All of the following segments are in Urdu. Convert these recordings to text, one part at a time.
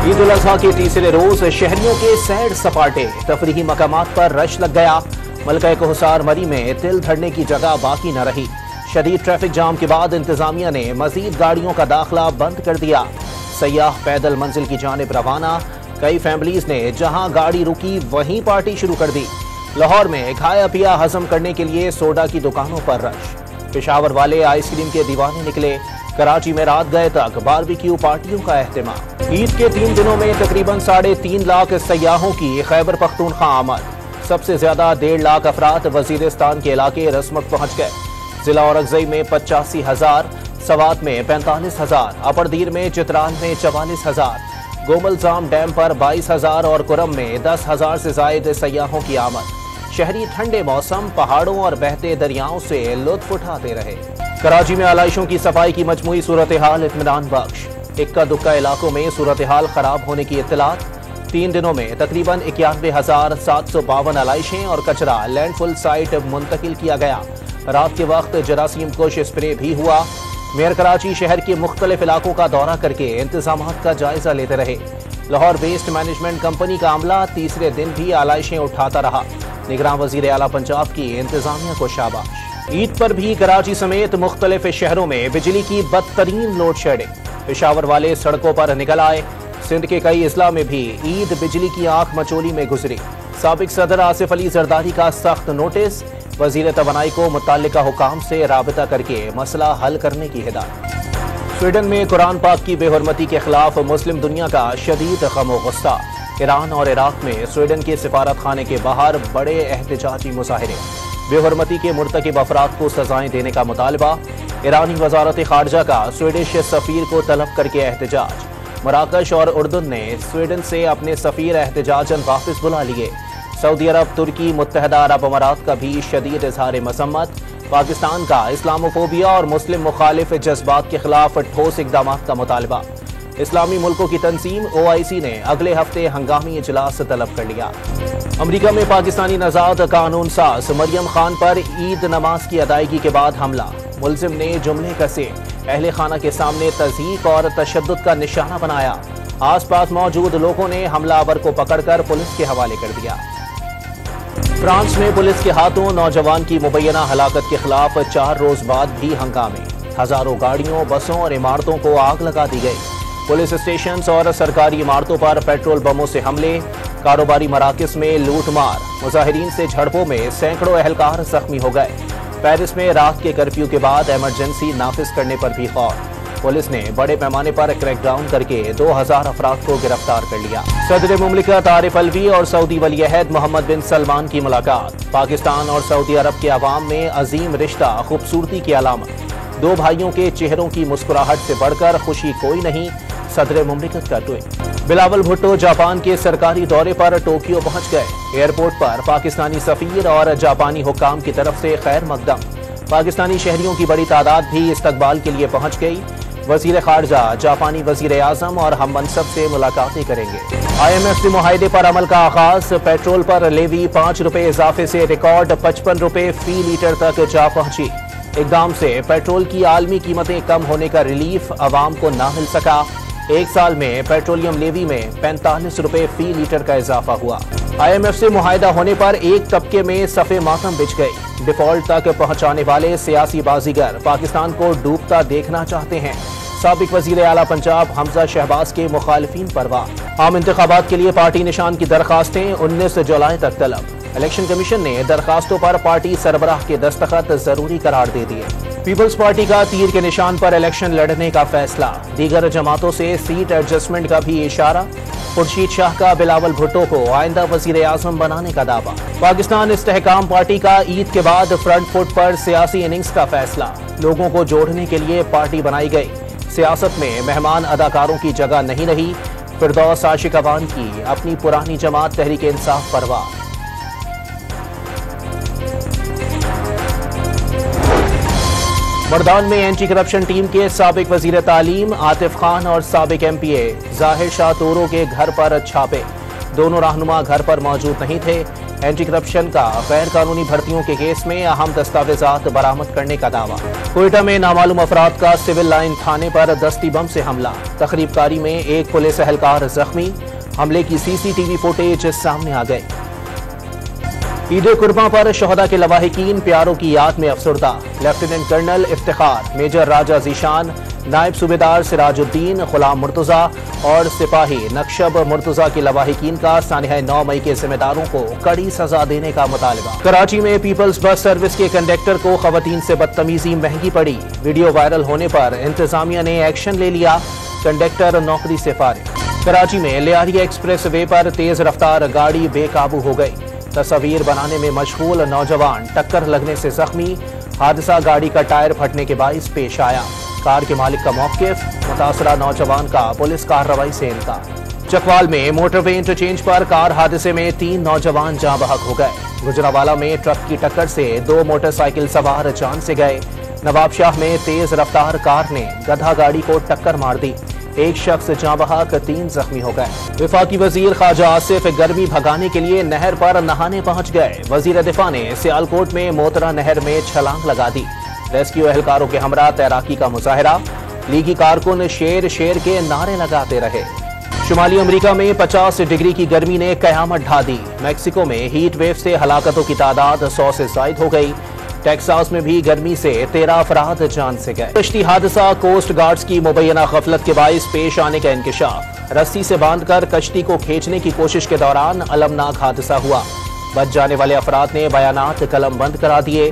عید الاضحیٰ کے تیسرے روز شہریوں کے سیر سپاٹے، تفریحی مقامات پر رش لگ گیا۔ ملکہ کوہسار مری میں تل دھرنے کی جگہ باقی نہ رہی۔ شدید ٹریفک جام کے بعد انتظامیہ نے مزید گاڑیوں کا داخلہ بند کر دیا۔ سیاح پیدل منزل کی جانب روانہ، کئی فیملیز نے جہاں گاڑی رکی وہیں پارٹی شروع کر دی۔ لاہور میں کھایا پیا ہضم کرنے کے لیے سوڈا کی دکانوں پر رش۔ پشاور والے آئس کریم کے دیوانے نکلے۔ کراچی میں رات گئے تک باربیکیو پارٹیوں کا اہتمام۔ عید کے 3 دنوں میں تقریباً 3.5 لاکھ سیاحوں کی خیبر پختونخوا آمد۔ سب سے زیادہ 1.5 لاکھ افراد وزیرستان کے علاقے رسمک پہنچ گئے۔ ضلع اورکزئی میں 85,000، سوات میں 45,000، اپر دیر میں چترال میں 44,000، گوملزام ڈیم پر 22,000 اور کرم میں 10,000 سے زائد سیاحوں کی آمد۔ شہری ٹھنڈے موسم، پہاڑوں اور بہتے دریاؤں سے لطف اٹھاتے رہے۔ کراچی میں علائشوں کی صفائی کی مجموعی صورتحال اطمینان بخش۔ اکا دکا علاقوں میں صورتحال خراب ہونے کی اطلاعات۔ 3 دنوں میں تقریباً 91,752 علائشیں اور کچرا لینڈ فل سائٹ منتقل کیا گیا۔ رات کے وقت جراثیم کش اسپرے بھی ہوا۔ میئر کراچی شہر کے مختلف علاقوں کا دورہ کر کے انتظامات کا جائزہ لیتے رہے۔ لاہور ویسٹ مینجمنٹ کمپنی کا عملہ تیسرے دن بھی علائشیں اٹھاتا رہا۔ نگراں وزیر اعلیٰ پنجاب کی انتظامیہ کو شاباش۔ عید پر بھی کراچی سمیت مختلف شہروں میں بجلی کی بدترین لوڈ شیڈنگ۔ پشاور والے سڑکوں پر نکل آئے۔ سندھ کے کئی اضلاع میں بھی عید بجلی کی آنکھ مچولی میں گزری۔ سابق صدر آصف علی زرداری کا سخت نوٹس، وزیر توانائی کو متعلقہ حکام سے رابطہ کر کے مسئلہ حل کرنے کی ہدایت۔ سویڈن میں قرآن پاک کی بے حرمتی کے خلاف مسلم دنیا کا شدید غم و غصہ۔ ایران اور عراق میں سویڈن کے سفارت خانے کے باہر بڑے احتجاجی مظاہرے۔ بے حرمتی کے مرتکب افراد کو سزائیں دینے کا مطالبہ۔ ایرانی وزارت خارجہ کا سویڈش سفیر کو طلب کر کے احتجاج۔ مراکش اور اردن نے سویڈن سے اپنے سفیر احتجاجاً واپس بلا لیے۔ سعودی عرب، ترکی، متحدہ عرب امارات کا بھی شدید اظہار مذمت۔ پاکستان کا اسلاموفوبیا اور مسلم مخالف جذبات کے خلاف ٹھوس اقدامات کا مطالبہ۔ اسلامی ملکوں کی تنظیم OIC نے اگلے ہفتے ہنگامی اجلاس طلب کر لیا۔ امریکہ میں پاکستانی نژاد قانون ساز مریم خان پر عید نماز کی ادائیگی کے بعد حملہ۔ ملزم نے جملے کسے، اہل خانہ کے سامنے تضحیک اور تشدد کا نشانہ بنایا۔ آس پاس موجود لوگوں نے حملہ آور کو پکڑ کر پولیس کے حوالے کر دیا۔ فرانس میں پولیس کے ہاتھوں نوجوان کی مبینہ ہلاکت کے خلاف 4 روز بعد بھی ہنگامے۔ ہزاروں گاڑیوں، بسوں اور عمارتوں کو آگ لگا دی گئی۔ پولیس اسٹیشنز اور سرکاری عمارتوں پر پیٹرول بموں سے حملے۔ کاروباری مراکز میں لوٹ مار۔ مظاہرین سے جھڑپوں میں سینکڑوں اہلکار زخمی ہو گئے۔ پیرس میں رات کے کرفیو کے بعد ایمرجنسی نافذ کرنے پر بھی غور۔ پولیس نے بڑے پیمانے پر کریک ڈاؤن کر کے 2,000 افراد کو گرفتار کر لیا۔ صدر مملکت عارف الوی اور سعودی ولی عہد محمد بن سلمان کی ملاقات۔ پاکستان اور سعودی عرب کے عوام میں عظیم رشتہ خوبصورتی کی علامت۔ 2 بھائیوں کے چہروں کی مسکراہٹ سے بڑھ کر خوشی کوئی نہیں، صدر مملکت کا ٹوئٹ۔ بلاول بھٹو جاپان کے سرکاری دورے پر ٹوکیو پہنچ گئے۔ ایئرپورٹ پر پاکستانی سفیر اور جاپانی حکام کی طرف سے خیر مقدم۔ پاکستانی شہریوں کی بڑی تعداد بھی استقبال کے لیے پہنچ گئی۔ وزیر خارجہ جاپانی وزیر اعظم اور ہم منصب سے ملاقاتیں کریں گے۔ IMF سے معاہدے پر عمل کا آغاز۔ پیٹرول پر لیوی 5 روپے اضافے سے ریکارڈ 55 روپے فی لیٹر تک جا پہنچی۔ اقدام سے پیٹرول کی عالمی قیمتیں کم ہونے کا ریلیف عوام کو نہ مل سکا۔ 1 سال میں پیٹرولیم لیوی میں 45 روپے فی لیٹر کا اضافہ ہوا۔ IMF سے معاہدہ ہونے پر ایک طبقے میں صف ماتم بچھ گئی۔ ڈیفالٹ تک پہنچانے والے سیاسی بازیگر پاکستان کو ڈوبتا دیکھنا چاہتے ہیں۔ سابق وزیر اعلیٰ پنجاب حمزہ شہباز کے مخالفین پر وار۔ عام انتخابات کے لیے پارٹی نشان کی درخواستیں 19 جولائی تک طلب۔ الیکشن کمیشن نے درخواستوں پر پارٹی سربراہ کے دستخط ضروری قرار دے دیے۔ پیپلز پارٹی کا تیر کے نشان پر الیکشن لڑنے کا فیصلہ۔ دیگر جماعتوں سے سیٹ ایڈجسٹمنٹ کا بھی اشارہ۔ خورشید شاہ کا بلاول بھٹو کو آئندہ وزیر اعظم بنانے کا دعویٰ۔ پاکستان استحکام پارٹی کا عید کے بعد فرنٹ فٹ پر سیاسی اننگز کا فیصلہ۔ لوگوں کو جوڑنے کے لیے پارٹی بنائی گئی۔ سیاست میں مہمان اداکاروں کی جگہ نہیں رہی۔ فردوس عاشق اوان کی اپنی پرانی جماعت تحریک انصاف پر وار۔ مردان میں اینٹی کرپشن ٹیم کے سابق وزیر تعلیم عاطف خان اور سابق MPA ظاہر شاہ تورو کے گھر پر چھاپے۔ دونوں رہنما گھر پر موجود نہیں تھے۔ اینٹی کرپشن کا غیر قانونی بھرتیوں کے کیس میں اہم دستاویزات برآمد کرنے کا دعویٰ۔ کوئٹہ میں نامعلوم افراد کا سول لائن تھانے پر دستی بم سے حملہ، تخریب کاری میں ایک پولیس اہلکار زخمی، حملے کی سی سی ٹی وی فوٹیج سامنے آ گئی۔ عید قرباں پر شہداء کے لواحقین پیاروں کی یاد میں افسردہ، لیفٹیننٹ کرنل افتخار، میجر راجہ ذیشان، نائب صوبیدار سراج الدین، غلام مرتضیٰ اور سپاہی نقشب مرتضیٰ کے لواحقین کا سانحہ 9 مئی کے ذمہ داروں کو کڑی سزا دینے کا مطالبہ۔ کراچی میں پیپلز بس سروس کے کنڈکٹر کو خواتین سے بدتمیزی مہنگی پڑی، ویڈیو وائرل ہونے پر انتظامیہ نے ایکشن لے لیا، کنڈکٹر نوکری سے فارغ۔ کراچی میں لیاری ایکسپریس وے پر تیز رفتار گاڑی بے قابو ہو گئی، تصاویر بنانے میں مشغول نوجوان ٹکر لگنے سے زخمی، حادثہ گاڑی کا ٹائر پھٹنے کے باعث پیش آیا، کار کے مالک کا موقف، متاثرہ نوجوان کا پولیس کارروائی سے انکار۔ چکوال میں موٹر وے انٹرچینج پر کار حادثے میں 3 نوجوان جاں بحق ہو گئے، گجرانوالہ میں ٹرک کی ٹکر سے 2 موٹر سائیکل سوار جان سے گئے، نواب شاہ میں تیز رفتار کار نے گدھا گاڑی کو ٹکر مار دی، ایک شخص جاں بحق 3 زخمی ہو گئے۔ وفاقی وزیر خواجہ آصف گرمی بھگانے کے لیے نہر پر نہانے پہنچ گئے، وزیر دفاع نے سیالکوٹ میں موترا نہر میں چھلانگ لگا دی، ریسکیو اہلکاروں کے ہمراہ تیراکی کا مظاہرہ، لیگی کارکن شیر شیر کے نعرے لگاتے رہے۔ شمالی امریکہ میں 50 ڈگری کی گرمی نے قیامت ڈھا دی، میکسیکو میں ہیٹ ویو سے ہلاکتوں کی تعداد 100 سے زائد ہو گئی، ٹیکساس میں بھی گرمی سے 13 افراد جان سے گئے۔ کشتی حادثہ کوسٹ گارڈز کی مبینہ غفلت کے باعث پیش آنے کا انکشاف، رسی سے باندھ کر کشتی کو کھینچنے کی کوشش کے دوران المناک حادثہ ہوا، بچ جانے والے افراد نے بیانات قلم بند کرا دیے،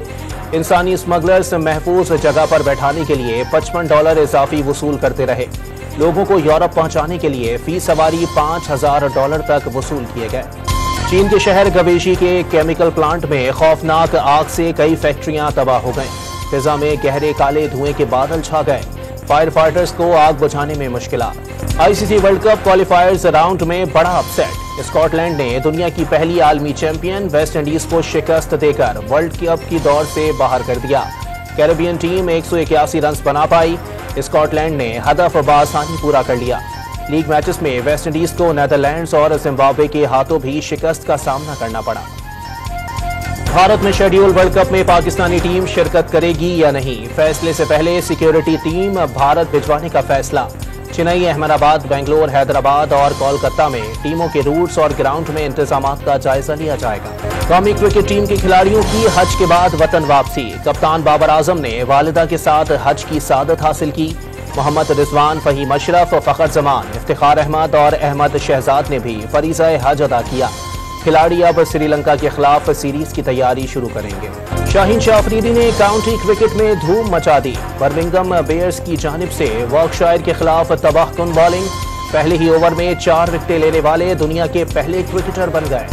انسانی اسمگلرز محفوظ جگہ پر بیٹھانے کے لیے $55 اضافی وصول کرتے رہے، لوگوں کو یورپ پہنچانے کے لیے فی سواری $5000 تک وصول کیے گئے۔ چین کے شہر گویشی کے کیمیکل پلانٹ میں خوفناک آگ سے کئی فیکٹریاں تباہ ہو گئیں، فضا میں گہرے کالے دھوئیں کے بادل چھا گئے، فائر فائٹرز کو آگ بجھانے میں مشکلات۔ آئی سی سی ورلڈ کپ کوالیفائرز راؤنڈ میں بڑا اپ سیٹ، اسکاٹ لینڈ نے دنیا کی پہلی عالمی چیمپئن ویسٹ انڈیز کو شکست دے کر ورلڈ کپ کی دوڑ سے باہر کر دیا، کیریبین ٹیم 181 رنز بنا پائی، اسکاٹ لینڈ نے ہدف بآسانی پورا کر لیا۔ لیگ میچز میں ویسٹ انڈیز کو نیدرلینڈز اور زمبابوے کے ہاتھوں بھی شکست کا سامنا کرنا پڑا۔ بھارت میں شیڈیول ورلڈ کپ میں پاکستانی ٹیم شرکت کرے گی یا نہیں، فیصلے سے پہلے سیکیورٹی ٹیم بھارت بھجوانے کا فیصلہ۔ چنئی، احمد آباد، بنگلور، حیدرآباد اور کولکتہ میں ٹیموں کے روٹس اور گراؤنڈ میں انتظامات کا جائزہ لیا جائے گا۔ قومی کرکٹ ٹیم کے کھلاڑیوں کی حج کے بعد وطن واپسی، کپتان بابر اعظم نے والدہ کے ساتھ حج کی سعادت حاصل کی، محمد رضوان، فہیم اشرف، فخر زمان، افتخار احمد اور احمد شہزاد نے بھی فریضہ حج ادا کیا۔ کھلاڑی اب سری لنکا کے خلاف سیریز کی تیاری شروع کریں گے۔ شاہین شاہ افریدی نے کاؤنٹی کرکٹ میں دھوم مچا دی، برمنگھم بیئرز کی جانب سے وارکشائر کے خلاف تباہ کن بالنگ، پہلے ہی اوور میں 4 وکٹیں لینے والے دنیا کے پہلے کرکٹر بن گئے۔